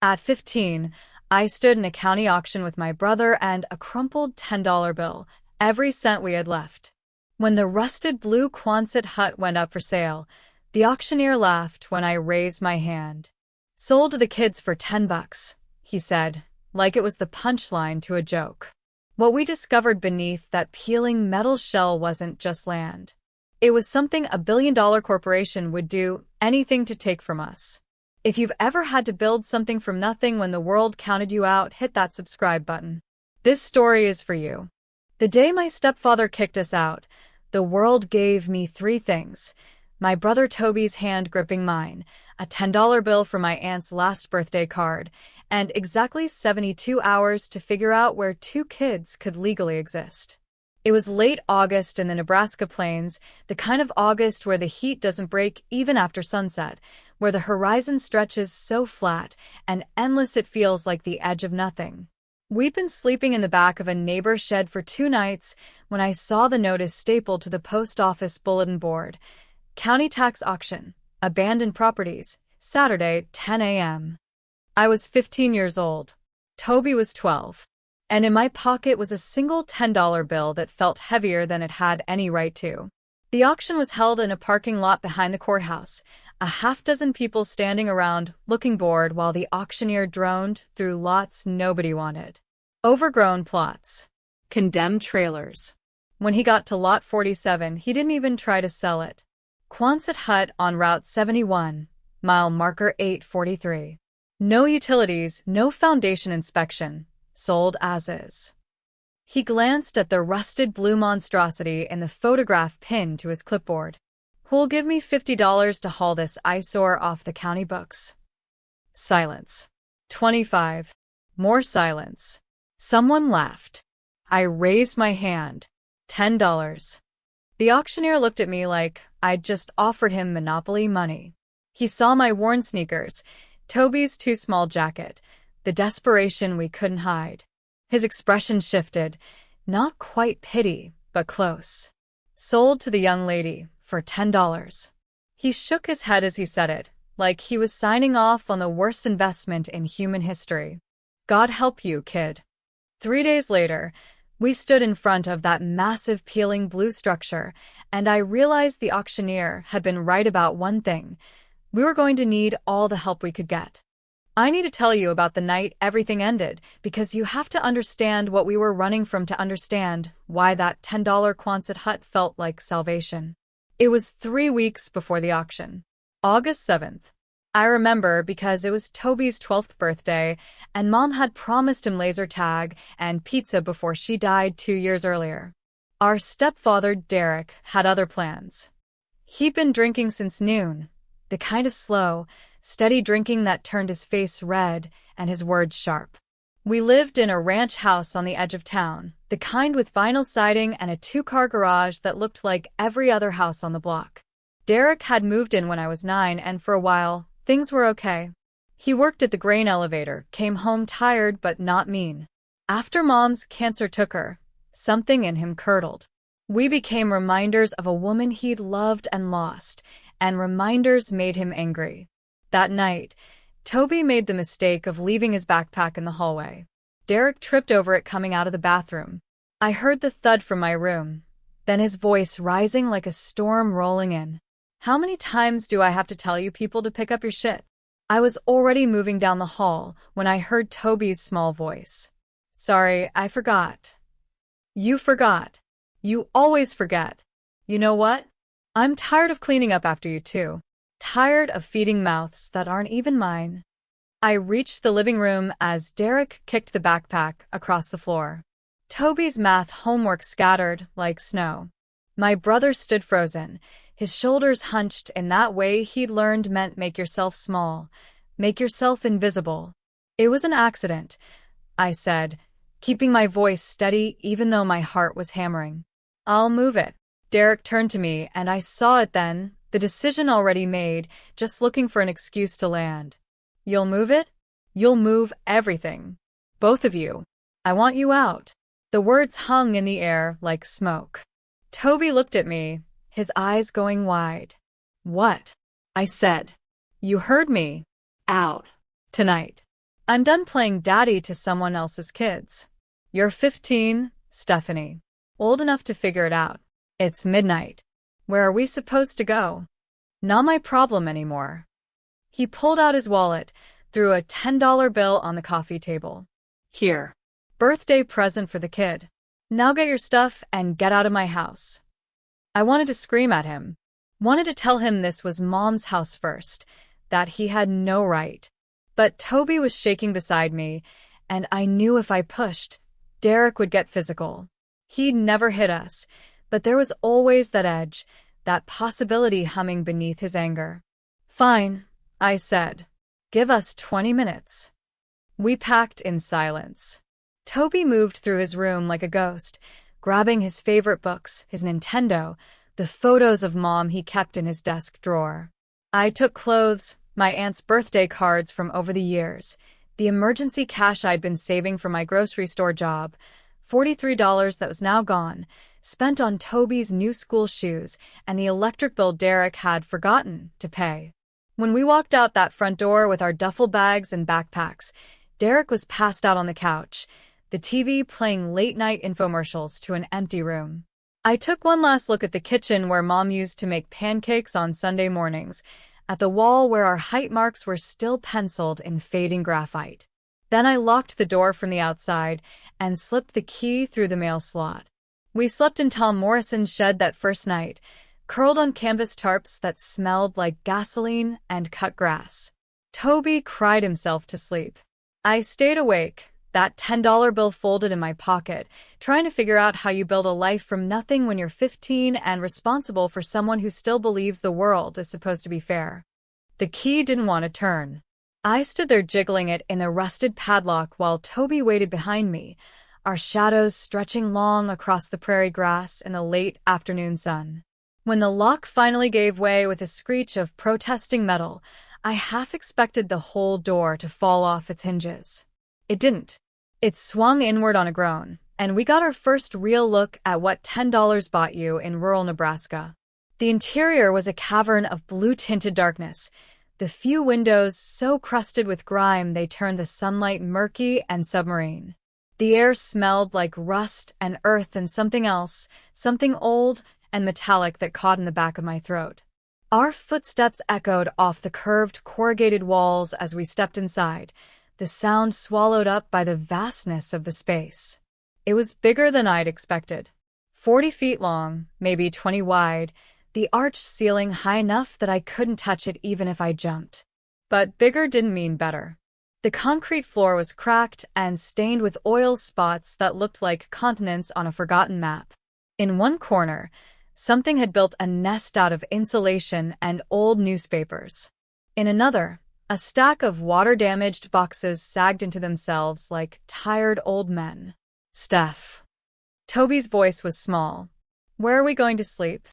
At 15, I stood in a county auction with my brother and a crumpled $10 bill, every cent we had left. When the rusted blue Quonset hut went up for sale, the auctioneer laughed when I raised my hand. "Sold to the kids for $10, he said, like it was the punchline to a joke. What we discovered beneath that peeling metal shell wasn't just land. It was something a billion-dollar corporation would do anything to take from us. If you've ever had to build something from nothing when the world counted you out, hit that subscribe button. This story is for you. The day my stepfather kicked us out, the world gave me three things. My brother Toby's hand gripping mine, a $10 bill for my aunt's last birthday card, and exactly 72 hours to figure out where two kids could legally exist. It was late August in the Nebraska plains, the kind of August where the heat doesn't break even after sunset, where the horizon stretches so flat and endless it feels like the edge of nothing. We'd been sleeping in the back of a neighbor's shed for 2 nights when I saw the notice stapled to the post office bulletin board. County tax auction, abandoned properties, Saturday, 10 a.m. I was 15 years old. Toby was 12. And in my pocket was a single $10 bill that felt heavier than it had any right to. The auction was held in a parking lot behind the courthouse, a half-dozen people standing around, looking bored while the auctioneer droned through lots nobody wanted. Overgrown plots. Condemned trailers. When he got to lot 47, he didn't even try to sell it. Quonset hut on Route 71, mile marker 843. No utilities, no foundation inspection. Sold as is. He glanced at the rusted blue monstrosity in the photograph pinned to his clipboard. "Who'll give me $50 to haul this eyesore off the county books?" Silence. 25. More silence. Someone laughed. I raised my hand. $10. The auctioneer looked at me like I'd just offered him Monopoly money. He saw my worn sneakers, Toby's too small jacket, the desperation we couldn't hide. His expression shifted, not quite pity, but close. "Sold to the young lady for $10. He shook his head as he said it, like he was signing off on the worst investment in human history. "God help you, kid." 3 days later, we stood in front of that massive peeling blue structure, and I realized the auctioneer had been right about one thing. We were going to need all the help we could get. I need to tell you about the night everything ended, because you have to understand what we were running from to understand why that $10 Quonset hut felt like salvation. It was 3 weeks before the auction. August 7th. I remember because it was Toby's 12th birthday, and Mom had promised him laser tag and pizza before she died 2 years earlier. Our stepfather, Derek, had other plans. He'd been drinking since noon, the kind of slow, steady drinking that turned his face red and his words sharp. We lived in a ranch house on the edge of town, the kind with vinyl siding and a 2-car garage that looked like every other house on the block. Derek had moved in when I was 9, and for a while, things were okay. He worked at the grain elevator, came home tired but not mean. After Mom's cancer took her, something in him curdled. We became reminders of a woman he'd loved and lost, and reminders made him angry. That night, Toby made the mistake of leaving his backpack in the hallway. Derek tripped over it coming out of the bathroom. I heard the thud from my room, then his voice rising like a storm rolling in. "How many times do I have to tell you people to pick up your shit?" I was already moving down the hall when I heard Toby's small voice. "Sorry, I forgot." "You forgot. You always forget. You know what? I'm tired of cleaning up after you too. Tired of feeding mouths that aren't even mine." I reached the living room as Derek kicked the backpack across the floor. Toby's math homework scattered like snow. My brother stood frozen, his shoulders hunched in that way he'd learned meant make yourself small, make yourself invisible. "It was an accident," I said, keeping my voice steady even though my heart was hammering. "I'll move it." Derek turned to me, and I saw it then, the decision already made, just looking for an excuse to land. "You'll move it? You'll move everything. Both of you. I want you out." The words hung in the air like smoke. Toby looked at me, his eyes going wide. "What?" I said. "You heard me. Out. Tonight." I'm done playing daddy to someone else's kids. You're 15, Stephanie. Old enough to figure it out. It's midnight. Where are we supposed to go? Not my problem anymore. He pulled out his wallet, threw a $10 bill on the coffee table. Here. Birthday present for the kid. Now get your stuff and get out of my house. I wanted to scream at him. Wanted to tell him this was Mom's house first, that he had no right. But Toby was shaking beside me, and I knew if I pushed, Derek would get physical. He'd never hit us, but there was always that edge, that possibility humming beneath his anger. Fine, I said. Give us 20 minutes. We packed in silence. Toby moved through his room like a ghost, grabbing his favorite books, his Nintendo, the photos of Mom he kept in his desk drawer. I took clothes, my aunt's birthday cards from over the years, the emergency cash I'd been saving for my grocery store job, $43 that was now gone, spent on Toby's new school shoes and the electric bill Derek had forgotten to pay. When we walked out that front door with our duffel bags and backpacks, Derek was passed out on the couch, the TV playing late-night infomercials to an empty room. I took one last look at the kitchen where Mom used to make pancakes on Sunday mornings, at the wall where our height marks were still penciled in fading graphite. Then I locked the door from the outside and slipped the key through the mail slot. We slept in Tom Morrison's shed that first night, curled on canvas tarps that smelled like gasoline and cut grass. Toby cried himself to sleep. I stayed awake, that $10 bill folded in my pocket, trying to figure out how you build a life from nothing when you're 15 and responsible for someone who still believes the world is supposed to be fair. The key didn't want to turn. I stood there jiggling it in the rusted padlock while Toby waited behind me, our shadows stretching long across the prairie grass in the late afternoon sun. When the lock finally gave way with a screech of protesting metal, I half expected the whole door to fall off its hinges. It didn't. It swung inward on a groan, and we got our first real look at what $10 bought you in rural Nebraska. The interior was a cavern of blue-tinted darkness, the few windows so crusted with grime they turned the sunlight murky and submarine. The air smelled like rust and earth and something else, something old and metallic that caught in the back of my throat. Our footsteps echoed off the curved, corrugated walls as we stepped inside, the sound swallowed up by the vastness of the space. It was bigger than I'd expected. 40 feet long, maybe 20 wide, the arched ceiling high enough that I couldn't touch it even if I jumped. But bigger didn't mean better. The concrete floor was cracked and stained with oil spots that looked like continents on a forgotten map. In one corner, something had built a nest out of insulation and old newspapers. In another, a stack of water-damaged boxes sagged into themselves like tired old men. Steph. Toby's voice was small. Where are we going to sleep?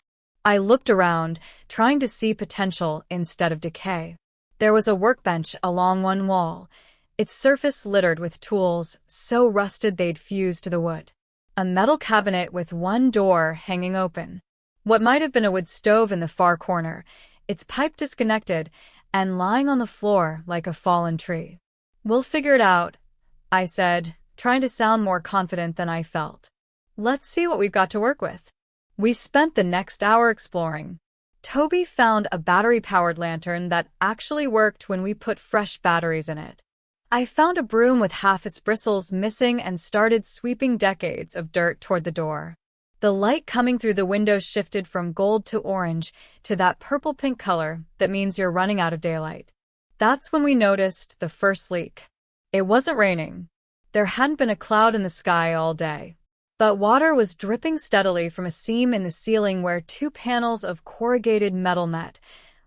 I looked around, trying to see potential instead of decay. There was a workbench along one wall, its surface littered with tools so rusted they'd fused to the wood. A metal cabinet with one door hanging open. What might have been a wood stove in the far corner, its pipe disconnected, and lying on the floor like a fallen tree. We'll figure it out, I said, trying to sound more confident than I felt. Let's see what we've got to work with. We spent the next hour exploring. Toby found a battery-powered lantern that actually worked when we put fresh batteries in it. I found a broom with half its bristles missing and started sweeping decades of dirt toward the door. The light coming through the windows shifted from gold to orange to that purple-pink color that means you're running out of daylight. That's when we noticed the first leak. It wasn't raining. There hadn't been a cloud in the sky all day. But water was dripping steadily from a seam in the ceiling where two panels of corrugated metal met,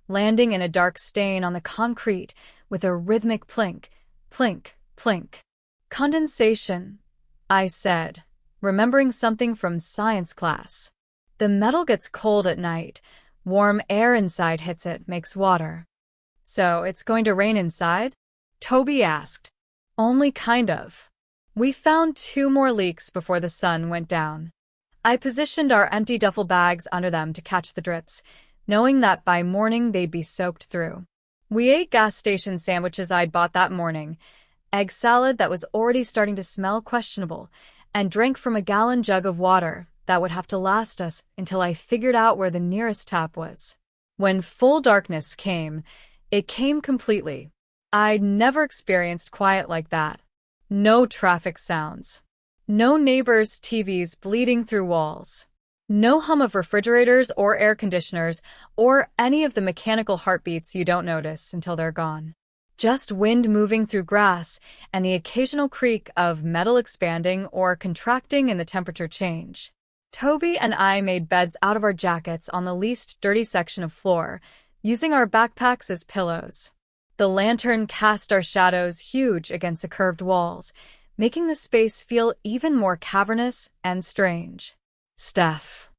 landing in a dark stain on the concrete with a rhythmic plink, plink, plink. Condensation, I said, remembering something from science class. The metal gets cold at night. Warm air inside hits it, makes water. So it's going to rain inside? Toby asked. Only kind of. We found 2 more leaks before the sun went down. I positioned our empty duffel bags under them to catch the drips, knowing that by morning they'd be soaked through. We ate gas station sandwiches I'd bought that morning, egg salad that was already starting to smell questionable, and drank from a gallon jug of water that would have to last us until I figured out where the nearest tap was. When full darkness came, it came completely. I'd never experienced quiet like that. No traffic sounds. No neighbors' TVs bleeding through walls. No hum of refrigerators or air conditioners or any of the mechanical heartbeats you don't notice until they're gone. Just wind moving through grass and the occasional creak of metal expanding or contracting in the temperature change. Toby and I made beds out of our jackets on the least dirty section of floor, using our backpacks as pillows. The lantern cast our shadows huge against the curved walls, making the space feel even more cavernous and strange. "Steph,"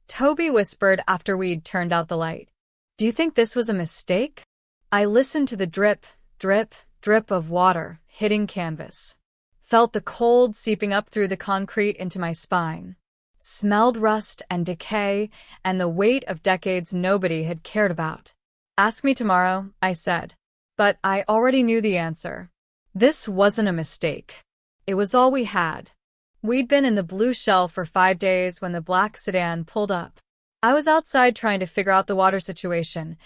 Toby whispered after we'd turned out the light. "Do you think this was a mistake?" I listened to the drip, drip, drip of water hitting canvas. Felt the cold seeping up through the concrete into my spine. Smelled rust and decay and the weight of decades nobody had cared about. "Ask me tomorrow," I said. But I already knew the answer. This wasn't a mistake. It was all we had. We'd been in the blue shell for 5 days when the black sedan pulled up. I was outside trying to figure out the water situation.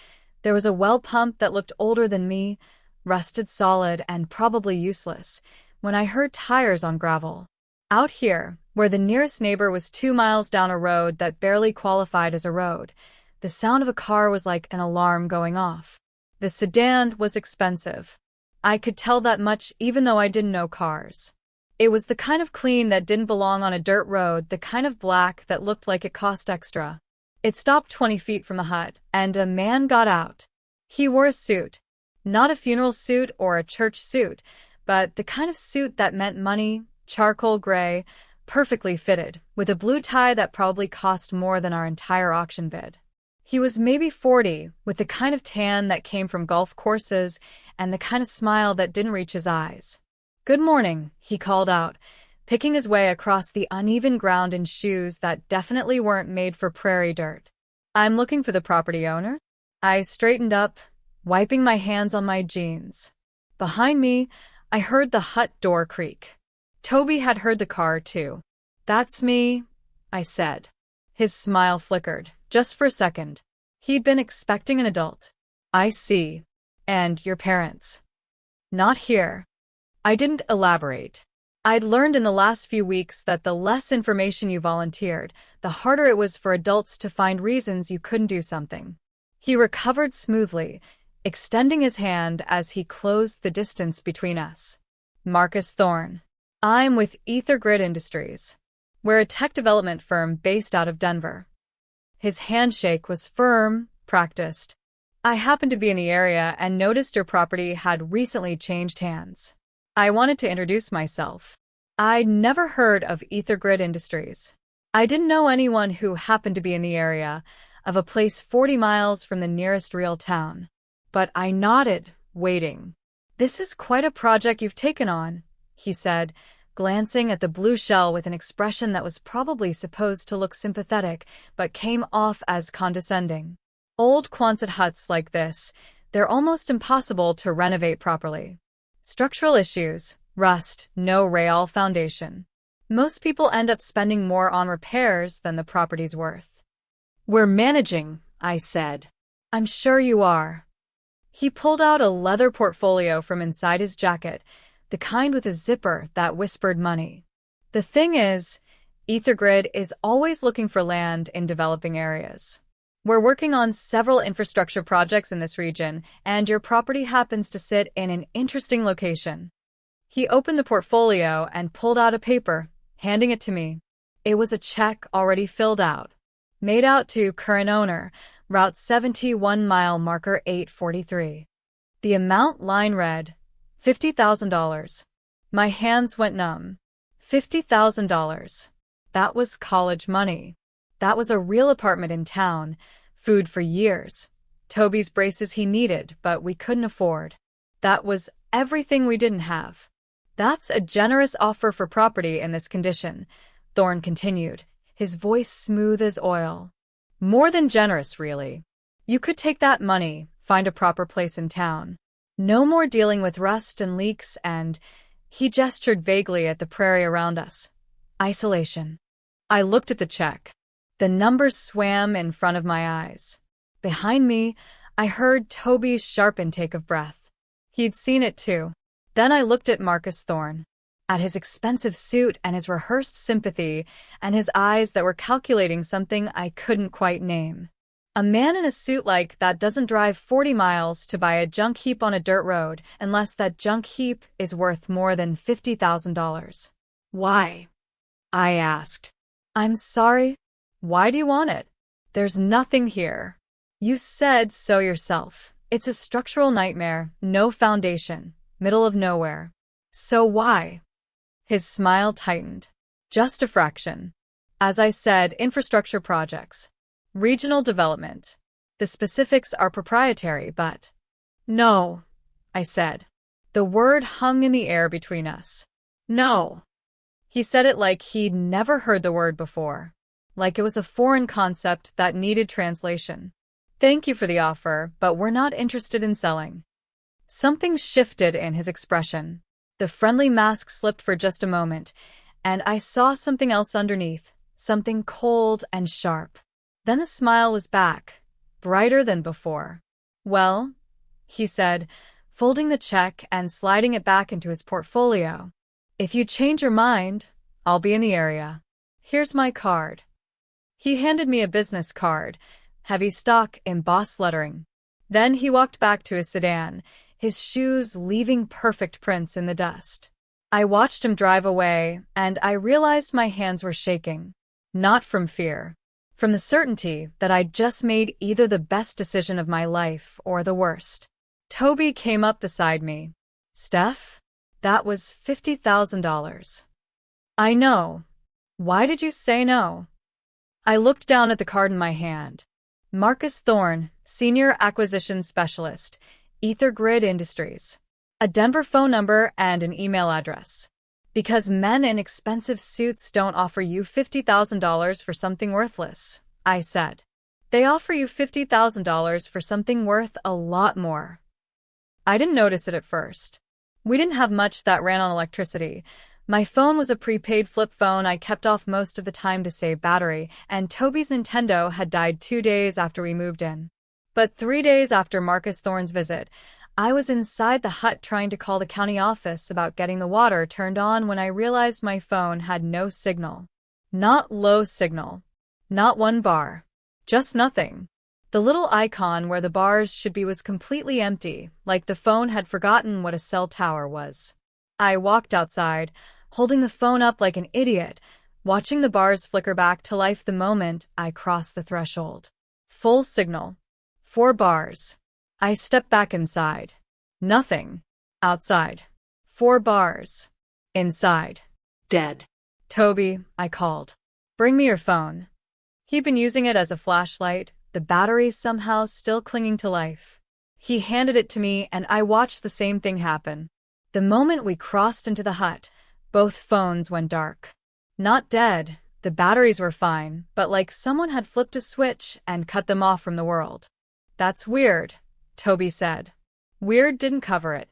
There was a well pump that looked older than me, rusted solid and probably useless, when I heard tires on gravel. Out here, where the nearest neighbor was 2 miles down a road that barely qualified as a road, the sound of a car was like an alarm going off. The sedan was expensive. I could tell that much even though I didn't know cars. It was the kind of clean that didn't belong on a dirt road, the kind of black that looked like it cost extra. It stopped 20 feet from the hut, and a man got out. He wore a suit. Not a funeral suit or a church suit, but the kind of suit that meant money, charcoal gray, perfectly fitted, with a blue tie that probably cost more than our entire auction bid. He was maybe 40, with the kind of tan that came from golf courses and the kind of smile that didn't reach his eyes. "Good morning," he called out, picking his way across the uneven ground in shoes that definitely weren't made for prairie dirt. "I'm looking for the property owner?" I straightened up, wiping my hands on my jeans. Behind me, I heard the hut door creak. Toby had heard the car, too. "That's me," I said. His smile flickered, just for a second. He'd been expecting an adult. "I see. And your parents?" "Not here." I didn't elaborate. I'd learned in the last few weeks that the less information you volunteered, the harder it was for adults to find reasons you couldn't do something. He recovered smoothly, extending his hand as he closed the distance between us. "Marcus Thorne. I'm with Ethergrid Industries. We're a tech development firm based out of Denver." His handshake was firm, practiced. "I happened to be in the area and noticed your property had recently changed hands. I wanted to introduce myself. I'd never heard of Ethergrid Industries. I didn't know anyone who happened to be in the area, of a place 40 miles from the nearest real town. But I nodded, waiting. "This is quite a project you've taken on," he said, glancing at the blue shell with an expression that was probably supposed to look sympathetic, but came off as condescending. "Old Quonset huts like this, they're almost impossible to renovate properly. Structural issues, rust, no rail foundation. Most people end up spending more on repairs than the property's worth." "We're managing," I said. "I'm sure you are." He pulled out a leather portfolio from inside his jacket, the kind with a zipper that whispered money. "The thing is, Ethergrid is always looking for land in developing areas. We're working on several infrastructure projects in this region, and your property happens to sit in an interesting location." He opened the portfolio and pulled out a paper, handing it to me. It was a check already filled out. Made out to current owner, Route 71 mile marker 843. The amount line read, $50,000. My hands went numb. $50,000. That was college money. That was a real apartment in town, food for years, Toby's braces he needed but we couldn't afford. That was everything we didn't have. "That's a generous offer for property in this condition," Thorne continued, his voice smooth as oil. "More than generous, really. You could take that money, find a proper place in town. No more dealing with rust and leaks and, he gestured vaguely at the prairie around us. Isolation. I looked at the check. The numbers swam in front of my eyes. Behind me, I heard Toby's sharp intake of breath. He'd seen it too. Then I looked at Marcus Thorne, at his expensive suit and his rehearsed sympathy and his eyes that were calculating something I couldn't quite name. A man in a suit like that doesn't drive 40 miles to buy a junk heap on a dirt road unless that junk heap is worth more than $50,000. Why? I asked. I'm sorry. Why do you want it? There's nothing here. You said so yourself. It's a structural nightmare, no foundation, middle of nowhere. So why? His smile tightened. Just a fraction. As I said, infrastructure projects. Regional development. The specifics are proprietary, but… No, I said. The word hung in the air between us. No. He said it like he'd never heard the word before. Like it was a foreign concept that needed translation. Thank you for the offer, but we're not interested in selling. Something shifted in his expression. The friendly mask slipped for just a moment, and I saw something else underneath, something cold and sharp. Then the smile was back, brighter than before. Well, he said, folding the check and sliding it back into his portfolio. If you change your mind, I'll be in the area. Here's my card. He handed me a business card, heavy stock embossed lettering. Then he walked back to his sedan, his shoes leaving perfect prints in the dust. I watched him drive away, and I realized my hands were shaking. Not from fear. From the certainty that I'd just made either the best decision of my life or the worst. Toby came up beside me. Steph? That was $50,000. I know. Why did you say no? I looked down at the card in my hand. Marcus Thorne, Senior Acquisition Specialist, EtherGrid Industries. A Denver phone number and an email address. Because men in expensive suits don't offer you $50,000 for something worthless, I said. They offer you $50,000 for something worth a lot more. I didn't notice it at first. We didn't have much that ran on electricity. My phone was a prepaid flip phone I kept off most of the time to save battery, and Toby's Nintendo had died 2 days after we moved in. But 3 days after Marcus Thorne's visit, I was inside the hut trying to call the county office about getting the water turned on when I realized my phone had no signal. Not low signal. Not one bar. Just nothing. The little icon where the bars should be was completely empty, like the phone had forgotten what a cell tower was. I walked outside, holding the phone up like an idiot, watching the bars flicker back to life the moment I crossed the threshold. Full signal. 4 bars. I stepped back inside. Nothing. Outside. 4 bars. Inside. Dead. Toby, I called. Bring me your phone. He'd been using it as a flashlight, the battery somehow still clinging to life. He handed it to me and I watched the same thing happen. The moment we crossed into the hut, both phones went dark. Not dead, the batteries were fine, but like someone had flipped a switch and cut them off from the world. That's weird, Toby said. Weird didn't cover it.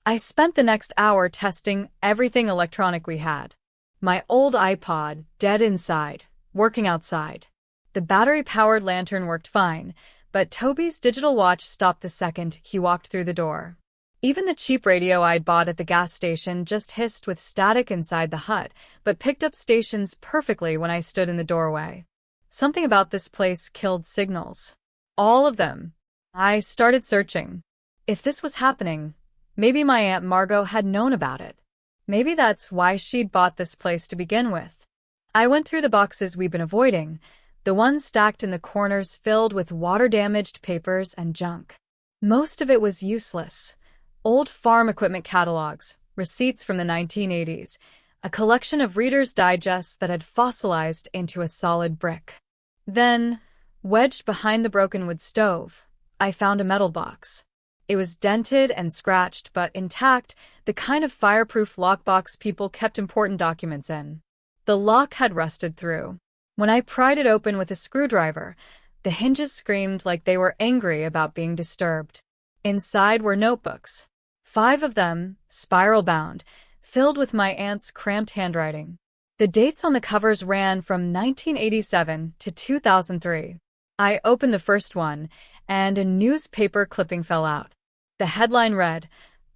I spent the next hour testing everything electronic we had. My old iPod, dead inside, working outside. The battery-powered lantern worked fine, but Toby's digital watch stopped the second he walked through the door. Even the cheap radio I'd bought at the gas station just hissed with static inside the hut, but picked up stations perfectly when I stood in the doorway. Something about this place killed signals. All of them. I started searching. If this was happening, maybe my Aunt Margot had known about it. Maybe that's why she'd bought this place to begin with. I went through the boxes we'd been avoiding, the ones stacked in the corners filled with water-damaged papers and junk. Most of it was useless. Old farm equipment catalogs, receipts from the 1980s, a collection of Reader's Digests that had fossilized into a solid brick. Then, wedged behind the broken wood stove, I found a metal box. It was dented and scratched but intact, the kind of fireproof lockbox people kept important documents in. The lock had rusted through. When I pried it open with a screwdriver, the hinges screamed like they were angry about being disturbed. Inside were notebooks. 5 of them, spiral-bound, filled with my aunt's cramped handwriting. The dates on the covers ran from 1987 to 2003. I opened the first one, and a newspaper clipping fell out. The headline read,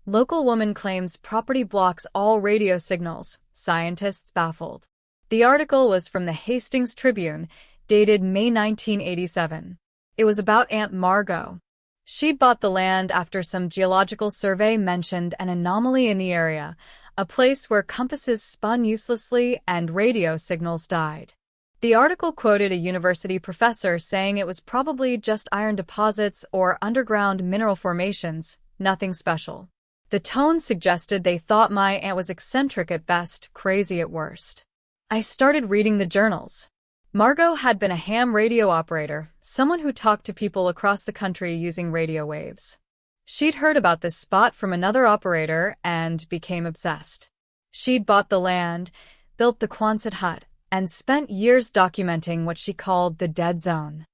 "Local woman claims property blocks all radio signals, scientists baffled." The article was from the Hastings Tribune, dated May 1987. It was about Aunt Margot. She'd bought the land after some geological survey mentioned an anomaly in the area, a place where compasses spun uselessly and radio signals died. The article quoted a university professor saying it was probably just iron deposits or underground mineral formations, nothing special. The tone suggested they thought my aunt was eccentric at best, crazy at worst. I started reading the journals. Margot had been a ham radio operator, someone who talked to people across the country using radio waves. She'd heard about this spot from another operator and became obsessed. She'd bought the land, built the Quonset hut, and spent years documenting what she called the dead zone.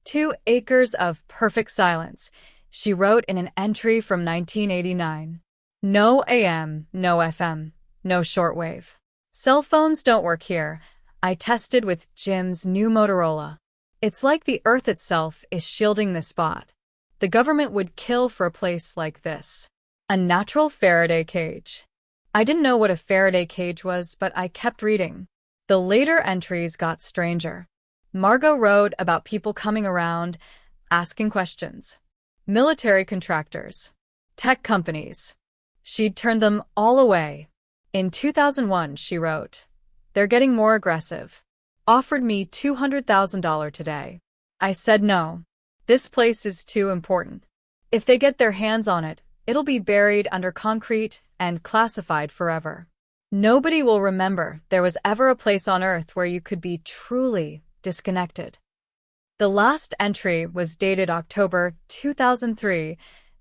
2 acres of perfect silence, she wrote in an entry from 1989. No AM, no FM, no shortwave. Cell phones don't work here. I tested with Jim's new Motorola. It's like the Earth itself is shielding the spot. The government would kill for a place like this. A natural Faraday cage. I didn't know what a Faraday cage was, but I kept reading. The later entries got stranger. Margot wrote about people coming around, asking questions. Military contractors. Tech companies. She'd turned them all away. In 2001, she wrote, "They're getting more aggressive. Offered me $200,000 today. I said no. This place is too important. If they get their hands on it, it'll be buried under concrete and classified forever. Nobody will remember there was ever a place on Earth where you could be truly disconnected." The last entry was dated October 2003,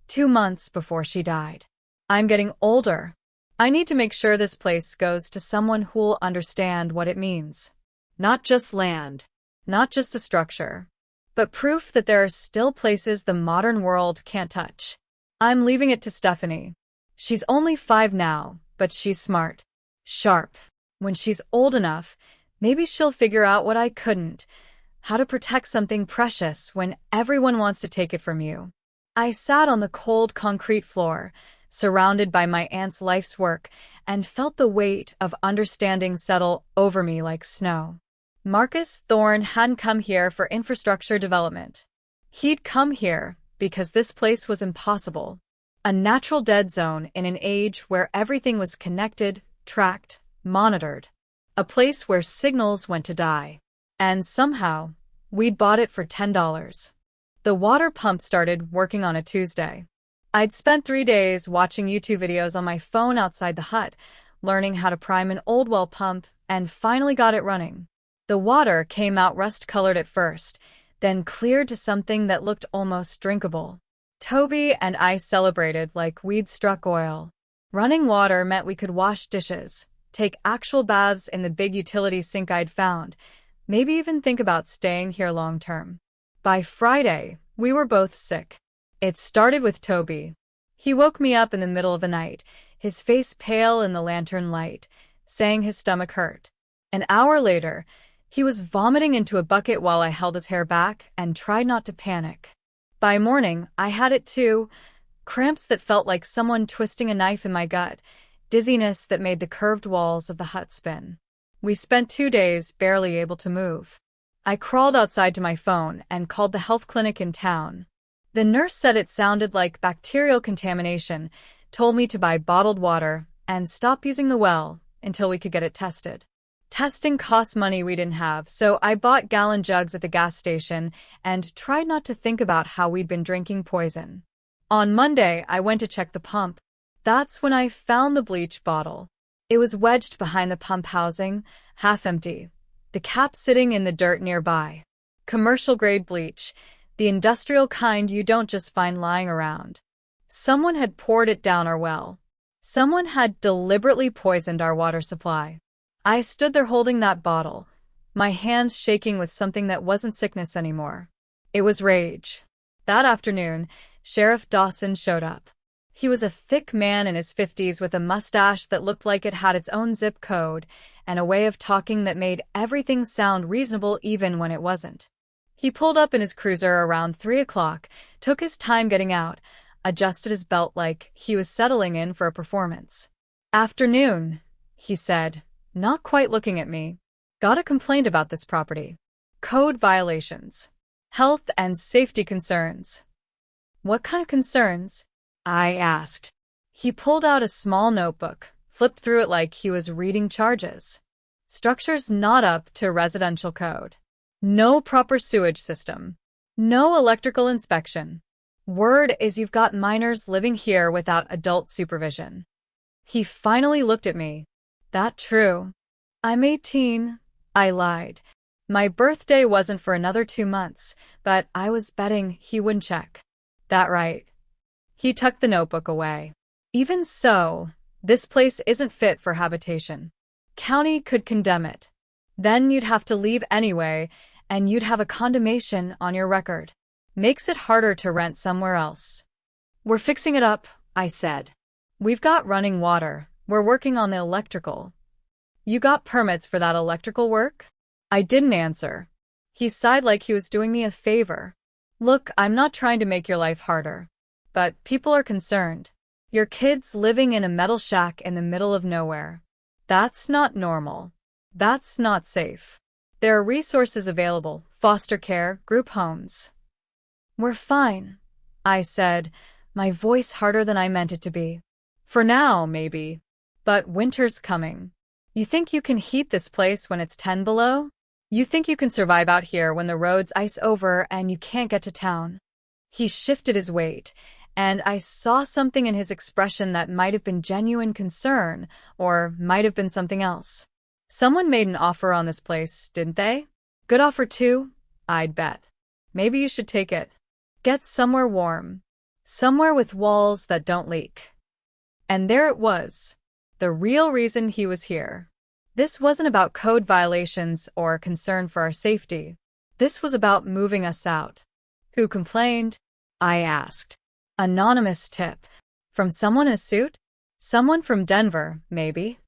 2 months before she died. "I'm getting older. I need to make sure this place goes to someone who'll understand what it means. Not just land, not just a structure, but proof that there are still places the modern world can't touch. I'm leaving it to Stephanie. She's only 5 now, but she's smart, sharp. When she's old enough, maybe she'll figure out what I couldn't, how to protect something precious when everyone wants to take it from you." I sat on the cold concrete floor, surrounded by my aunt's life's work, and felt the weight of understanding settle over me like snow. Marcus Thorne hadn't come here for infrastructure development. He'd come here because this place was impossible. A natural dead zone in an age where everything was connected, tracked, monitored. A place where signals went to die. And somehow, we'd bought it for $10. The water pump started working on a Tuesday. I'd spent 3 days watching YouTube videos on my phone outside the hut, learning how to prime an old well pump, and finally got it running. The water came out rust-colored at first, then cleared to something that looked almost drinkable. Toby and I celebrated like we'd struck oil. Running water meant we could wash dishes, take actual baths in the big utility sink I'd found, maybe even think about staying here long-term. By Friday, we were both sick. It started with Toby. He woke me up in the middle of the night, his face pale in the lantern light, saying his stomach hurt. An hour later, he was vomiting into a bucket while I held his hair back and tried not to panic. By morning, I had it too, cramps that felt like someone twisting a knife in my gut, dizziness that made the curved walls of the hut spin. We spent 2 days barely able to move. I crawled outside to my phone and called the health clinic in town. The nurse said it sounded like bacterial contamination, told me to buy bottled water and stop using the well until we could get it tested. Testing cost money we didn't have, so I bought gallon jugs at the gas station and tried not to think about how we'd been drinking poison. On Monday, I went to check the pump. That's when I found the bleach bottle. It was wedged behind the pump housing, half empty, the cap sitting in the dirt nearby. Commercial-grade bleach, the industrial kind you don't just find lying around. Someone had poured it down our well. Someone had deliberately poisoned our water supply. I stood there holding that bottle, my hands shaking with something that wasn't sickness anymore. It was rage. That afternoon, Sheriff Dawson showed up. He was a thick man in his 50s with a mustache that looked like it had its own zip code and a way of talking that made everything sound reasonable even when it wasn't. He pulled up in his cruiser around 3 o'clock, took his time getting out, adjusted his belt like he was settling in for a performance. "Afternoon," he said, not quite looking at me. "Got a complaint about this property. Code violations. Health and safety concerns." "What kind of concerns?" I asked. He pulled out a small notebook, flipped through it like he was reading charges. "Structures not up to residential code. No proper sewage system. No electrical inspection. Word is you've got minors living here without adult supervision." He finally looked at me. "That true?" "I'm 18, I lied. My birthday wasn't for another 2 months, but I was betting he wouldn't check." "That right." He tucked the notebook away. "Even so, this place isn't fit for habitation. County could condemn it. Then you'd have to leave anyway, and you'd have a condemnation on your record. Makes it harder to rent somewhere else." "We're fixing it up," I said. "We've got running water. We're working on the electrical." "You got permits for that electrical work?" I didn't answer. He sighed like he was doing me a favor. "Look, I'm not trying to make your life harder. But people are concerned. Your kid's living in a metal shack in the middle of nowhere. That's not normal. That's not safe. There are resources available, foster care, group homes." "We're fine," I said, my voice harder than I meant it to be. "For now, maybe. But winter's coming. You think you can heat this place when it's 10 below? You think you can survive out here when the roads ice over and you can't get to town?" He shifted his weight, and I saw something in his expression that might have been genuine concern, or might have been something else. "Someone made an offer on this place, didn't they? Good offer too, I'd bet. Maybe you should take it. Get somewhere warm. Somewhere with walls that don't leak." And there it was. The real reason he was here. This wasn't about code violations or concern for our safety. This was about moving us out. "Who complained?" I asked. "Anonymous tip. From someone in a suit? Someone from Denver, maybe."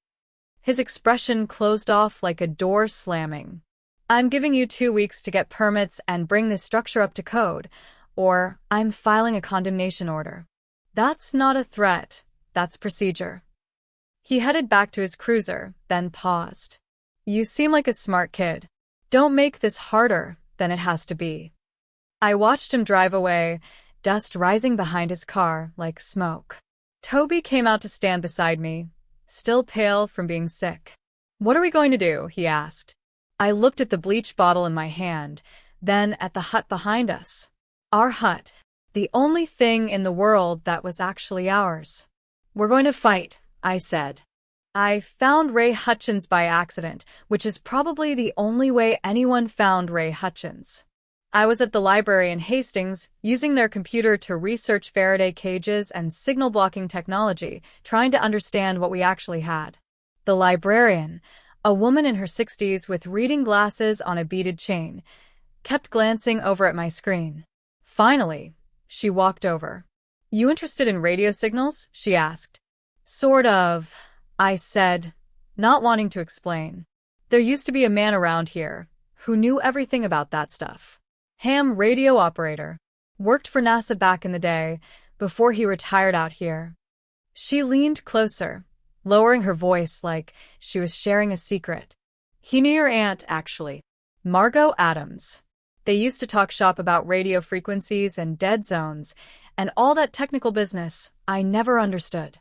His expression closed off like a door slamming. "I'm giving you 2 weeks to get permits and bring this structure up to code, or I'm filing a condemnation order." "That's not a threat. That's procedure." He headed back to his cruiser, then paused. "You seem like a smart kid. Don't make this harder than it has to be." I watched him drive away, dust rising behind his car like smoke. Toby came out to stand beside me, still pale from being sick. "What are we going to do?" he asked. I looked at the bleach bottle in my hand, then at the hut behind us. Our hut, the only thing in the world that was actually ours. "We're going to fight," I said. I found Ray Hutchins by accident, which is probably the only way anyone found Ray Hutchins. I was at the library in Hastings, using their computer to research Faraday cages and signal blocking technology, trying to understand what we actually had. The librarian, a woman in her 60s with reading glasses on a beaded chain, kept glancing over at my screen. Finally, she walked over. "You interested in radio signals?" she asked. "Sort of," I said, not wanting to explain. "There used to be a man around here who knew everything about that stuff. Ham radio operator. Worked for NASA back in the day, before he retired out here." She leaned closer, lowering her voice like she was sharing a secret. "He knew your aunt, actually. Margot Adams. They used to talk shop about radio frequencies and dead zones, and all that technical business I never understood."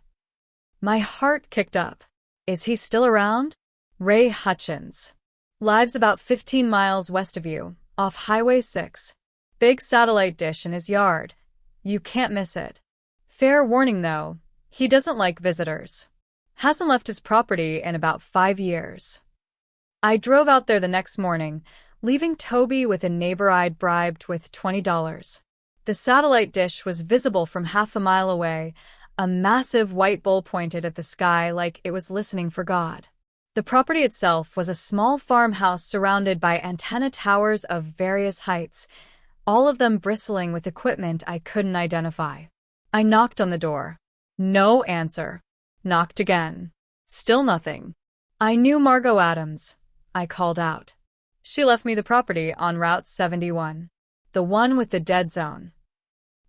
My heart kicked up. Is he still around? Ray Hutchins. Lives about 15 miles west of you, off Highway 6. Big satellite dish in his yard. You can't miss it. Fair warning though, he doesn't like visitors. Hasn't left his property in about 5 years. I drove out there the next morning, leaving Toby with a neighbor I'd bribed with $20. The satellite dish was visible from half a mile away, a massive white bowl pointed at the sky like it was listening for God. The property itself was a small farmhouse surrounded by antenna towers of various heights, all of them bristling with equipment I couldn't identify. I knocked on the door. No answer. Knocked again. Still nothing. I knew Margot Adams. I called out. She left me the property on Route 71. The one with the dead zone.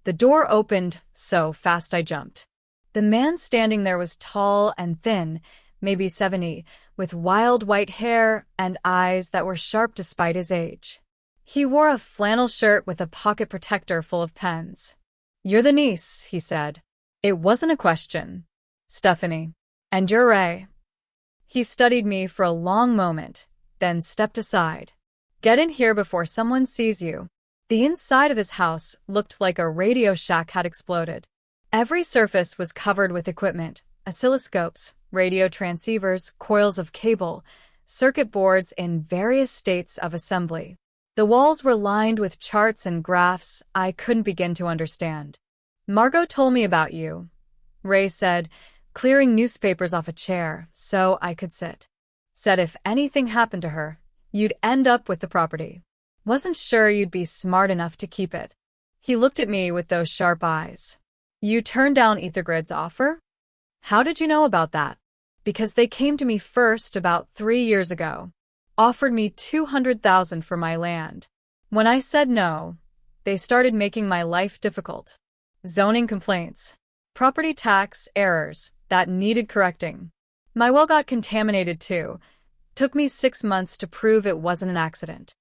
The door opened so fast I jumped. The man standing there was tall and thin, maybe 70, with wild white hair and eyes that were sharp despite his age. He wore a flannel shirt with a pocket protector full of pens. "You're the niece," he said. It wasn't a question. "Stephanie. And you're Ray." He studied me for a long moment, then stepped aside. "Get in here before someone sees you." The inside of his house looked like a Radio Shack had exploded. Every surface was covered with equipment, oscilloscopes, radio transceivers, coils of cable, circuit boards in various states of assembly. The walls were lined with charts and graphs I couldn't begin to understand. "Margot told me about you," Ray said, clearing newspapers off a chair so I could sit. "Said if anything happened to her, you'd end up with the property. Wasn't sure you'd be smart enough to keep it." He looked at me with those sharp eyes. "You turned down EtherGrid's offer? How did you know about that?" "Because they came to me first about 3 years ago. Offered me $200,000 for my land. When I said no, they started making my life difficult. Zoning complaints, property tax errors that needed correcting. My well got contaminated too. Took me 6 months to prove it wasn't an accident."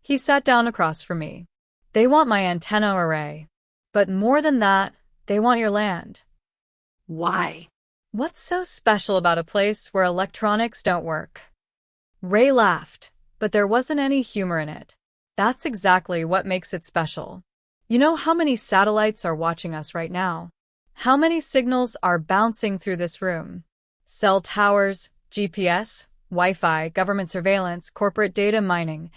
He sat down across from me. "They want my antenna array. But more than that, they want your land." "Why?" "What's so special about a place where electronics don't work?" Ray laughed, but there wasn't any humor in it. "That's exactly what makes it special. You know how many satellites are watching us right now? How many signals are bouncing through this room? Cell towers, GPS, Wi-Fi, government surveillance, corporate data mining.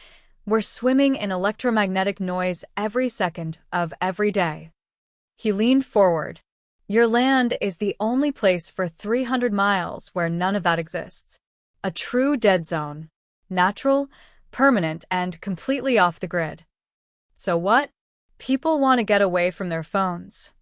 We're swimming in electromagnetic noise every second of every day." He leaned forward. "Your land is the only place for 300 miles where none of that exists. A true dead zone. Natural, permanent, and completely off the grid. So what? People want to get away from their phones."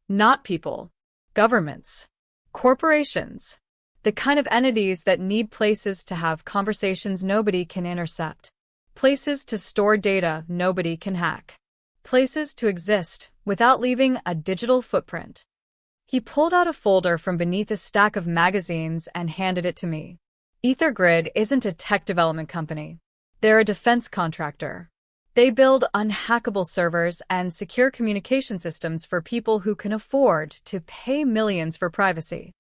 "Not people. Governments. Corporations. The kind of entities that need places to have conversations nobody can intercept. Places to store data nobody can hack. Places to exist without leaving a digital footprint." He pulled out a folder from beneath a stack of magazines and handed it to me. EtherGrid isn't a tech development company. They're a defense contractor. They build unhackable servers and secure communication systems for people who can afford to pay millions for privacy.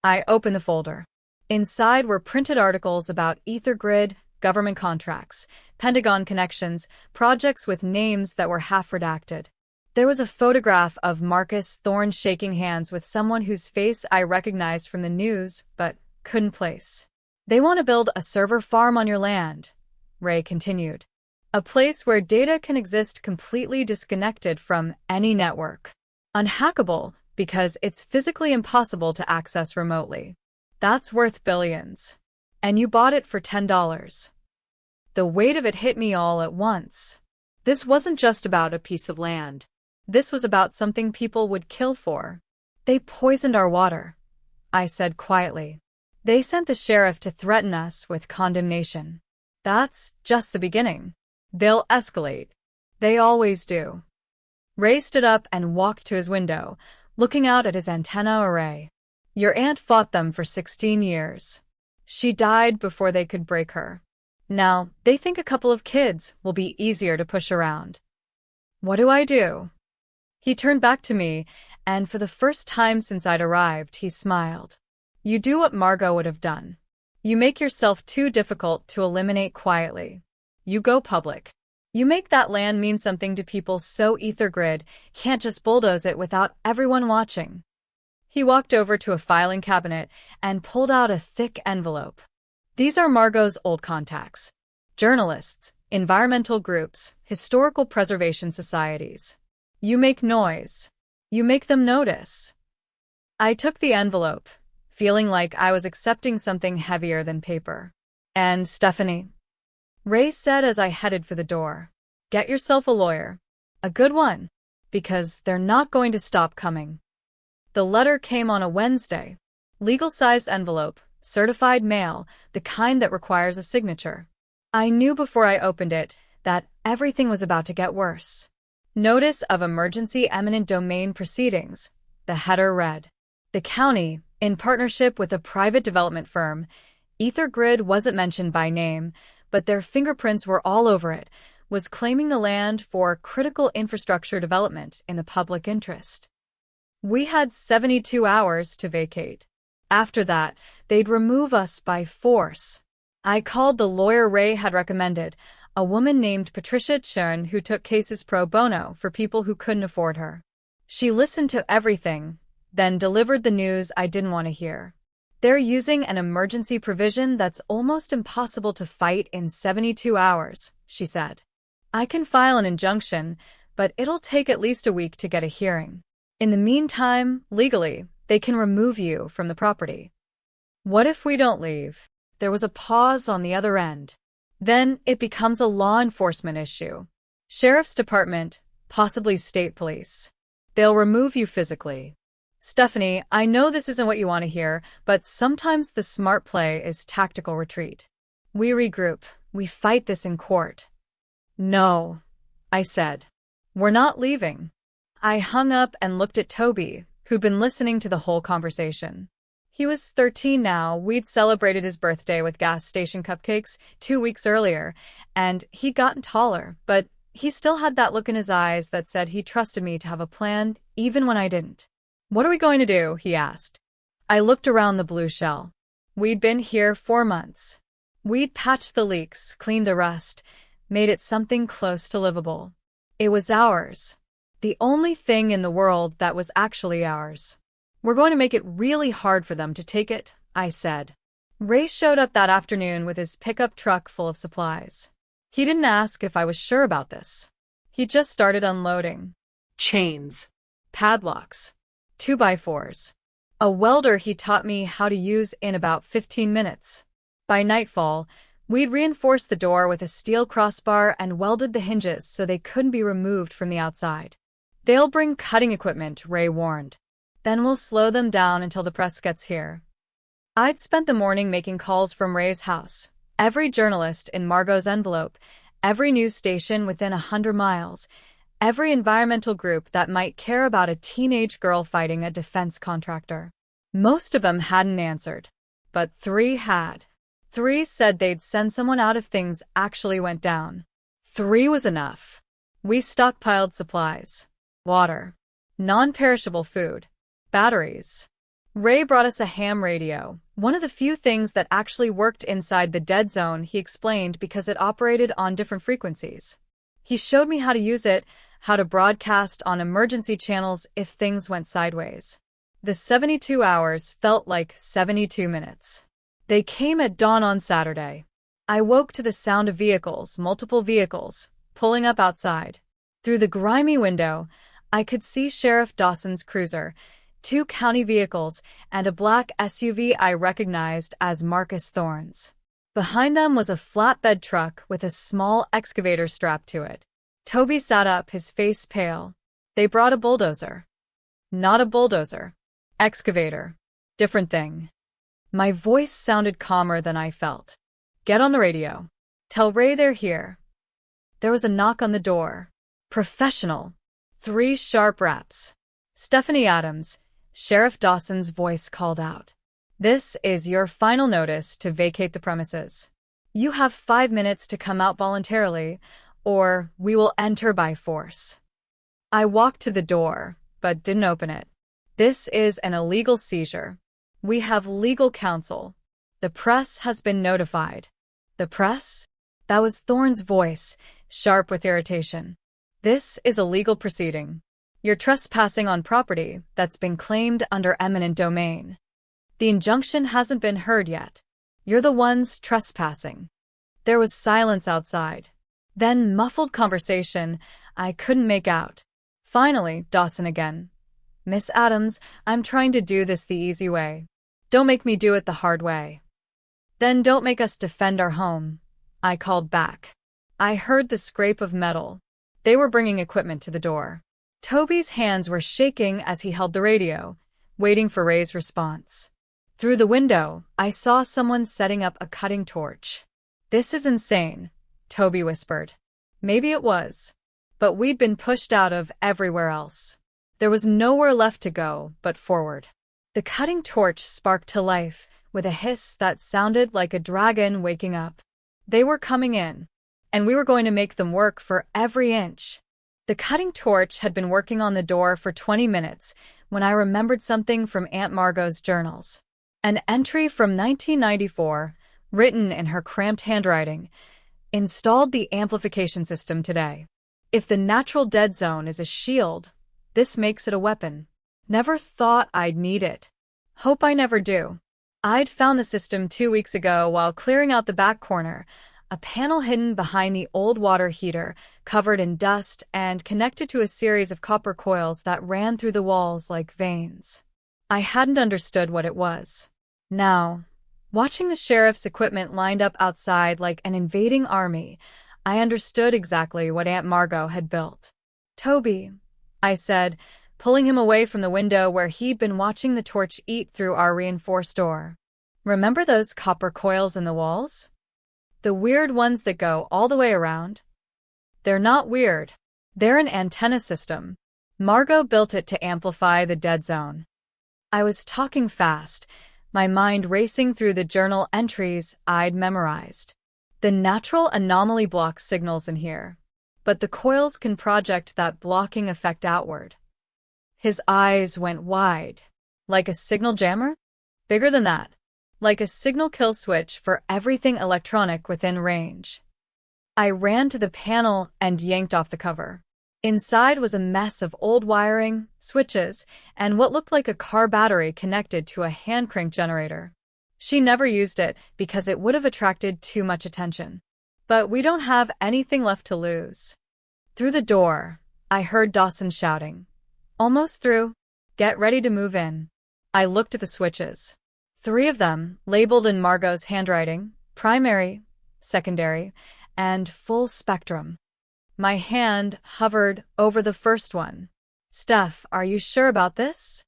I opened the folder. Inside were printed articles about EtherGrid, government contracts, Pentagon connections, projects with names that were half redacted. There was a photograph of Marcus Thorne shaking hands with someone whose face I recognized from the news but couldn't place. "They want to build a server farm on your land," Ray continued. "A place where data can exist completely disconnected from any network. Unhackable because it's physically impossible to access remotely. That's worth billions. And you bought it for $10. The weight of it hit me all at once. This wasn't just about a piece of land. This was about something people would kill for. "They poisoned our water," I said quietly. "They sent the sheriff to threaten us with condemnation. That's just the beginning. They'll escalate. They always do." Ray stood up and walked to his window, looking out at his antenna array. "Your aunt fought them for 16 years. She died before they could break her. Now, they think a couple of kids will be easier to push around. What do I do?" He turned back to me, and for the first time since I'd arrived, he smiled. "You do what Margot would have done. You make yourself too difficult to eliminate quietly. You go public. You make that land mean something to people so EtherGrid can't just bulldoze it without everyone watching." He walked over to a filing cabinet and pulled out a thick envelope. "These are Margot's old contacts. Journalists, environmental groups, historical preservation societies. You make noise. You make them notice." I took the envelope, feeling like I was accepting something heavier than paper. "And Stephanie?" Ray said as I headed for the door. Get yourself a lawyer. A good one. Because they're not going to stop coming. The letter came on a Wednesday. Legal-sized envelope, certified mail, the kind that requires a signature. I knew before I opened it that everything was about to get worse. Notice of emergency eminent domain proceedings. The header read. The county, in partnership with a private development firm, EtherGrid wasn't mentioned by name, but their fingerprints were all over it, was claiming the land for critical infrastructure development in the public interest. We had 72 hours to vacate. After that, they'd remove us by force. I called the lawyer Ray had recommended, a woman named Patricia Chern who took cases pro bono for people who couldn't afford her. She listened to everything, then delivered the news I didn't want to hear. They're using an emergency provision that's almost impossible to fight in 72 hours, she said. I can file an injunction, but it'll take at least a week to get a hearing. In the meantime, legally, they can remove you from the property. What if we don't leave? There was a pause on the other end. Then it becomes a law enforcement issue. Sheriff's department, possibly state police. They'll remove you physically. Stephanie, I know this isn't what you want to hear, but sometimes the smart play is tactical retreat. We regroup. We fight this in court. No, I said. We're not leaving. I hung up and looked at Toby, who'd been listening to the whole conversation. He was 13 now. We'd celebrated his birthday with gas station cupcakes 2 weeks earlier, and he'd gotten taller, but he still had that look in his eyes that said he trusted me to have a plan even when I didn't. What are we going to do? He asked. I looked around the blue shell. We'd been here 4 months. We'd patched the leaks, cleaned the rust, made it something close to livable. It was ours. The only thing in the world that was actually ours. We're going to make it really hard for them to take it, I said. Ray showed up that afternoon with his pickup truck full of supplies. He didn't ask if I was sure about this. He just started unloading. Chains. Padlocks. 2x4s. A welder he taught me how to use in about 15 minutes. By nightfall, we'd reinforced the door with a steel crossbar and welded the hinges so they couldn't be removed from the outside. They'll bring cutting equipment, Ray warned. Then we'll slow them down until the press gets here. I'd spent the morning making calls from Ray's house. Every journalist in Margot's envelope, every news station within 100 miles, every environmental group that might care about a teenage girl fighting a defense contractor. Most of them hadn't answered, but 3 had. 3 said they'd send someone out if things actually went down. 3 was enough. We stockpiled supplies, water, non-perishable food, batteries. Ray brought us a ham radio, one of the few things that actually worked inside the dead zone, he explained, because it operated on different frequencies. He showed me how to use it, how to broadcast on emergency channels if things went sideways. The 72 hours felt like 72 minutes. They came at dawn on Saturday. I woke to the sound of vehicles, multiple vehicles, pulling up outside. Through the grimy window, I could see Sheriff Dawson's cruiser, 2 county vehicles, and a black SUV I recognized as Marcus Thorne's. Behind them was a flatbed truck with a small excavator strapped to it. Toby sat up, his face pale. They brought a bulldozer. Not a bulldozer. Excavator. Different thing. My voice sounded calmer than I felt. Get on the radio. Tell Ray they're here. There was a knock on the door. Professional. 3 sharp raps. Stephanie Adams, Sheriff Dawson's voice called out. This is your final notice to vacate the premises. You have 5 minutes to come out voluntarily, or we will enter by force. I walked to the door, but didn't open it. This is an illegal seizure. We have legal counsel. The press has been notified. The press? That was Thorne's voice, sharp with irritation. This is a legal proceeding. You're trespassing on property that's been claimed under eminent domain. The injunction hasn't been heard yet. You're the ones trespassing. There was silence outside. Then muffled conversation I couldn't make out. Finally, Dawson again. Miss Adams, I'm trying to do this the easy way. Don't make me do it the hard way. Then don't make us defend our home, I called back. I heard the scrape of metal. They were bringing equipment to the door. Toby's hands were shaking as he held the radio, waiting for Ray's response. Through the window, I saw someone setting up a cutting torch. "This is insane," Toby whispered. Maybe it was. But we'd been pushed out of everywhere else. There was nowhere left to go but forward. The cutting torch sparked to life, with a hiss that sounded like a dragon waking up. They were coming in, and we were going to make them work for every inch. The cutting torch had been working on the door for 20 minutes when I remembered something from Aunt Margot's journals. An entry from 1994, written in her cramped handwriting, installed the amplification system today. If the natural dead zone is a shield, this makes it a weapon. Never thought I'd need it. Hope I never do. I'd found the system 2 weeks ago while clearing out the back corner, a panel hidden behind the old water heater, covered in dust and connected to a series of copper coils that ran through the walls like veins. I hadn't understood what it was. Now, watching the sheriff's equipment lined up outside like an invading army, I understood exactly what Aunt Margot had built. "Toby," I said, pulling him away from the window where he'd been watching the torch eat through our reinforced door. "Remember those copper coils in the walls? The weird ones that go all the way around? They're not weird. They're an antenna system. Margot built it to amplify the dead zone." I was talking fast, my mind racing through the journal entries I'd memorized. "The natural anomaly blocks signals in here, but the coils can project that blocking effect outward." His eyes went wide. "Like a signal jammer? Bigger than that. Like a signal kill switch for everything electronic within range." I ran to the panel and yanked off the cover. Inside was a mess of old wiring, switches, and what looked like a car battery connected to a hand crank generator. She never used it because it would have attracted too much attention. But we don't have anything left to lose. Through the door, I heard Dawson shouting, "Almost through. Get ready to move in." I looked at the switches. 3 of them, labeled in Margot's handwriting, primary, secondary, and full spectrum. My hand hovered over the first one. "Steph, are you sure about this?"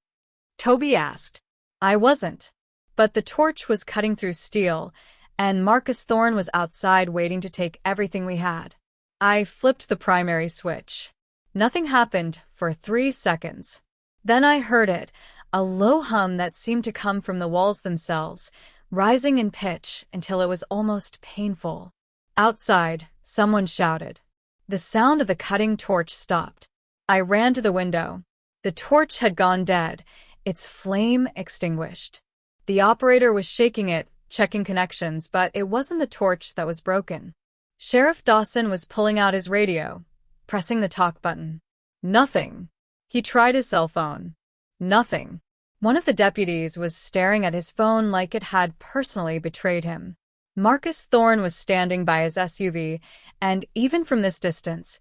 Toby asked. I wasn't. But the torch was cutting through steel, and Marcus Thorne was outside waiting to take everything we had. I flipped the primary switch. Nothing happened for 3 seconds. Then I heard it, a low hum that seemed to come from the walls themselves, rising in pitch until it was almost painful. Outside, someone shouted. The sound of the cutting torch stopped. I ran to the window. The torch had gone dead, its flame extinguished. The operator was shaking it, checking connections, but it wasn't the torch that was broken. Sheriff Dawson was pulling out his radio, pressing the talk button. Nothing. He tried his cell phone. Nothing. One of the deputies was staring at his phone like it had personally betrayed him. Marcus Thorne was standing by his SUV, and even from this distance,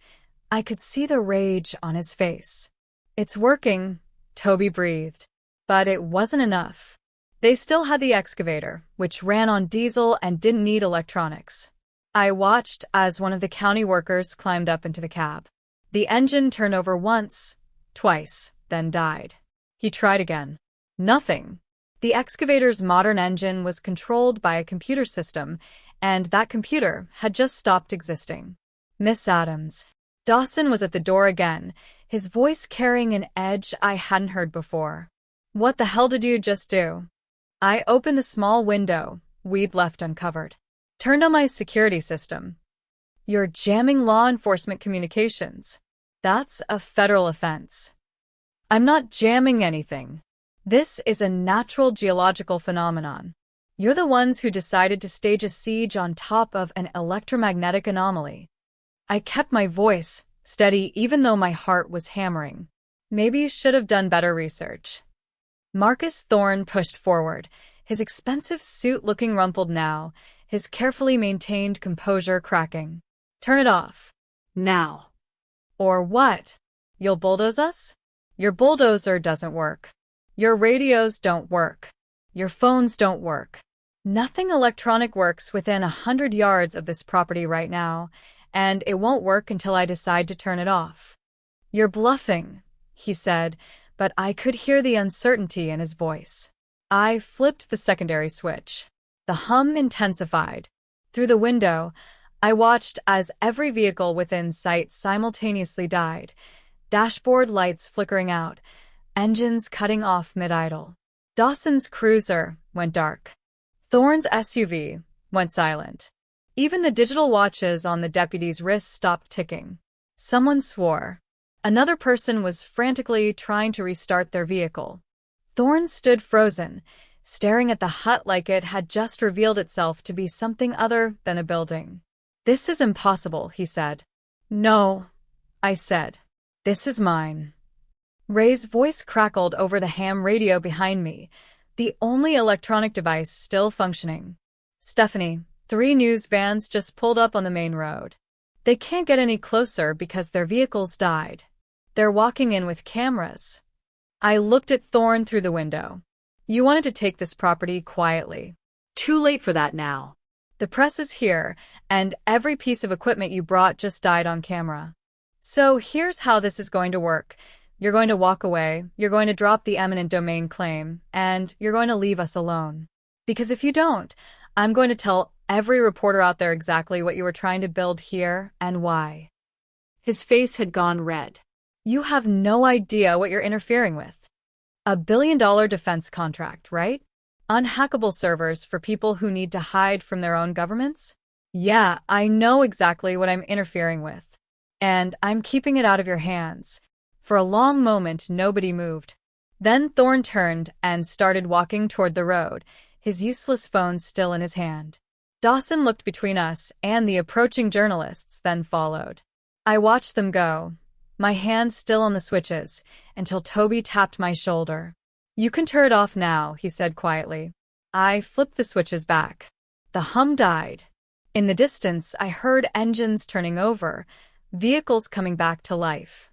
I could see the rage on his face. "It's working," Toby breathed. But it wasn't enough. They still had the excavator, which ran on diesel and didn't need electronics. I watched as one of the county workers climbed up into the cab. The engine turned over once, twice, then died. He tried again. Nothing. The excavator's modern engine was controlled by a computer system, and that computer had just stopped existing. "Miss Adams." Dawson was at the door again, his voice carrying an edge I hadn't heard before. "What the hell did you just do?" I opened the small window we'd left uncovered. Turned on my security system. "You're jamming law enforcement communications. That's a federal offense." "I'm not jamming anything. This is a natural geological phenomenon. You're the ones who decided to stage a siege on top of an electromagnetic anomaly." I kept my voice steady even though my heart was hammering. Maybe you should have done better research. Marcus Thorne pushed forward, his expensive suit looking rumpled now, his carefully maintained composure cracking. "Turn it off. Now." "Or what? You'll bulldoze us?" "Your bulldozer doesn't work. Your radios don't work. Your phones don't work. Nothing electronic works within 100 yards of this property right now, and it won't work until I decide to turn it off. You're bluffing, he said, but I could hear the uncertainty in his voice. I flipped the secondary switch. The hum intensified. Through the window, I watched as every vehicle within sight simultaneously died, dashboard lights flickering out, engines cutting off mid-idle. Dawson's cruiser went dark. Thorne's SUV went silent. Even the digital watches on the deputy's wrists stopped ticking. Someone swore. Another person was frantically trying to restart their vehicle. Thorne stood frozen, staring at the hut like it had just revealed itself to be something other than a building. "This is impossible," he said. "No," I said. "This is mine." Ray's voice crackled over the ham radio behind me, the only electronic device still functioning. "Stephanie, 3 news vans just pulled up on the main road. They can't get any closer because their vehicles died. They're walking in with cameras." I looked at Thorne through the window. "You wanted to take this property quietly. Too late for that now. The press is here, and every piece of equipment you brought just died on camera. So here's how this is going to work. You're going to walk away, you're going to drop the eminent domain claim, and you're going to leave us alone. Because if you don't, I'm going to tell every reporter out there exactly what you were trying to build here and why." His face had gone red. "You have no idea what you're interfering with. $1 billion defense contract, right? Unhackable servers for people who need to hide from their own governments? Yeah, I know exactly what I'm interfering with. And I'm keeping it out of your hands." For a long moment, nobody moved. Then Thorne turned and started walking toward the road, his useless phone still in his hand. Dawson looked between us and the approaching journalists, then followed. I watched them go, my hand still on the switches, until Toby tapped my shoulder. "You can turn it off now," he said quietly. I flipped the switches back. The hum died. In the distance, I heard engines turning over, vehicles coming back to life.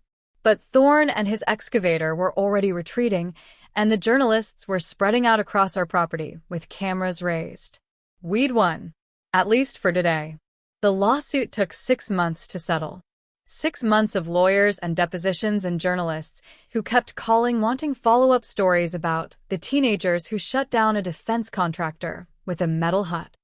But Thorne and his excavator were already retreating, and the journalists were spreading out across our property with cameras raised. We'd won, at least for today. The lawsuit took 6 months to settle. 6 months of lawyers and depositions and journalists who kept calling wanting follow-up stories about the teenagers who shut down a defense contractor with a metal hut.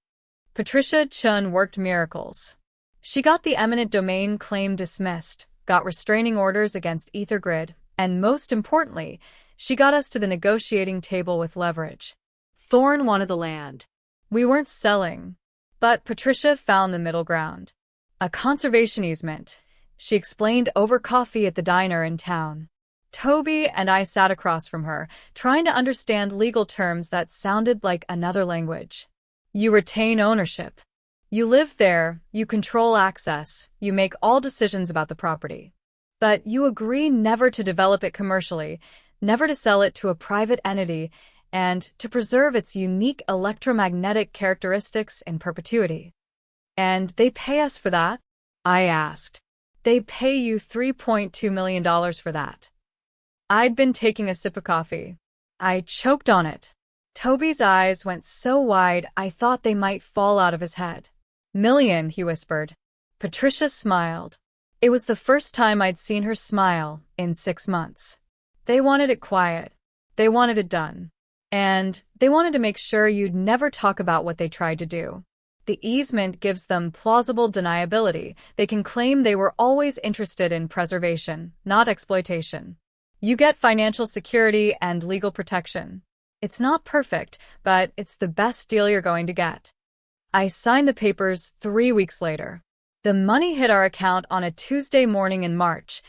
Patricia Chun worked miracles. She got the eminent domain claim dismissed, got restraining orders against EtherGrid, and most importantly, she got us to the negotiating table with leverage. Thorne wanted the land. We weren't selling. But Patricia found the middle ground. A conservation easement, she explained over coffee at the diner in town. Toby and I sat across from her, trying to understand legal terms that sounded like another language. You retain ownership. You live there, you control access, you make all decisions about the property. But you agree never to develop it commercially, never to sell it to a private entity, and to preserve its unique electromagnetic characteristics in perpetuity. "And they pay us for that?" I asked. "They pay you $3.2 million for that." I'd been taking a sip of coffee. I choked on it. Toby's eyes went so wide I thought they might fall out of his head. "Million," he whispered. Patricia smiled. It was the first time I'd seen her smile in 6 months. "They wanted it quiet. They wanted it done. And they wanted to make sure you'd never talk about what they tried to do. The easement gives them plausible deniability. They can claim they were always interested in preservation, not exploitation. You get financial security and legal protection. It's not perfect, but it's the best deal you're going to get." I signed the papers 3 weeks later. The money hit our account on a Tuesday morning in March,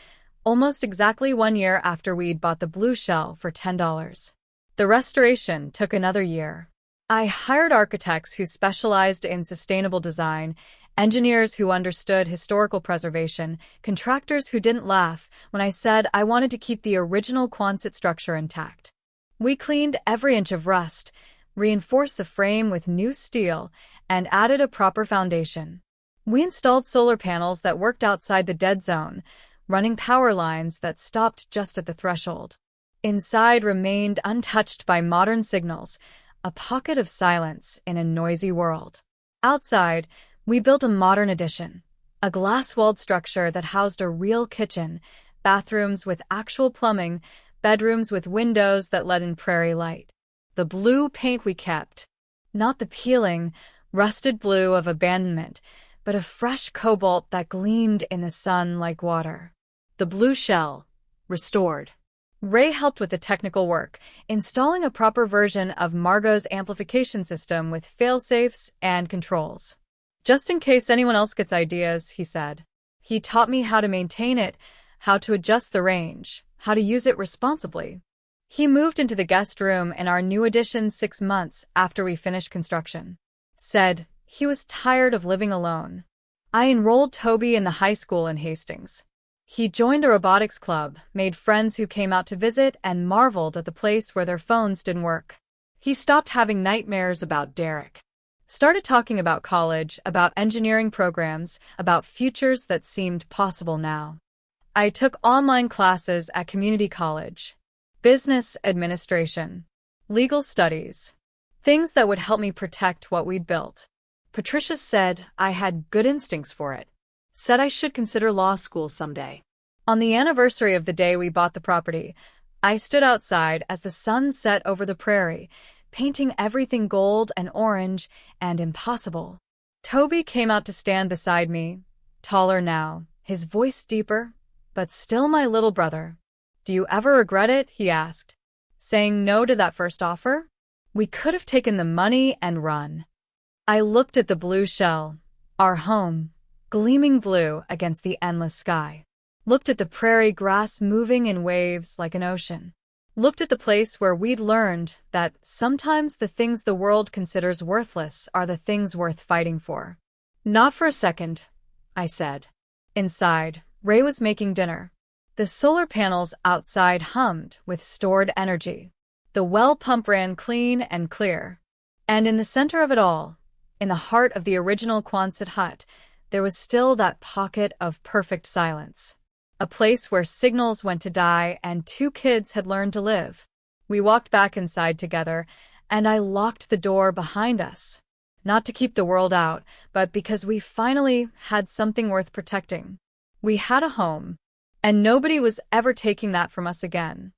almost exactly 1 year after we'd bought the blue shell for $10. The restoration took another year. I hired architects who specialized in sustainable design, engineers who understood historical preservation, contractors who didn't laugh when I said I wanted to keep the original Quonset structure intact. We cleaned every inch of rust, reinforced the frame with new steel, and added a proper foundation. We installed solar panels that worked outside the dead zone, running power lines that stopped just at the threshold. Inside remained untouched by modern signals, a pocket of silence in a noisy world. Outside, we built a modern addition, A glass-walled structure that housed a real kitchen, bathrooms with actual plumbing, bedrooms with windows that let in prairie light. The blue paint we kept. Not the peeling, rusted blue of abandonment, but a fresh cobalt that gleamed in the sun like water. The blue shell, restored. Ray helped with the technical work, installing a proper version of Margot's amplification system with fail-safes and controls. Just in case anyone else gets ideas, he said. He taught me how to maintain it, how to adjust the range, how to use it responsibly. He moved into the guest room in our new addition 6 months after we finished construction. Said he was tired of living alone. I enrolled Toby in the high school in Hastings. He joined the robotics club, made friends who came out to visit, and marveled at the place where their phones didn't work. He stopped having nightmares about Derek. Started talking about college, about engineering programs, about futures that seemed possible now. I took online classes at community college. Business administration. Legal studies. Things that would help me protect what we'd built. Patricia said I had good instincts for it. Said I should consider law school someday. On the anniversary of the day we bought the property, I stood outside as the sun set over the prairie, painting everything gold and orange and impossible. Toby came out to stand beside me, taller now, his voice deeper, but still my little brother. Do you ever regret it? He asked. Saying no to that first offer? We could have taken the money and run. I looked at the blue shell, our home, gleaming blue against the endless sky. Looked at the prairie grass moving in waves like an ocean. Looked at the place where we'd learned that sometimes the things the world considers worthless are the things worth fighting for. Not for a second, I said. Inside, Ray was making dinner. The solar panels outside hummed with stored energy. The well pump ran clean and clear. And in the center of it all, in the heart of the original Quonset hut, there was still that pocket of perfect silence. A place where signals went to die and 2 kids had learned to live. We walked back inside together, and I locked the door behind us. Not to keep the world out, but because we finally had something worth protecting. We had a home, and nobody was ever taking that from us again.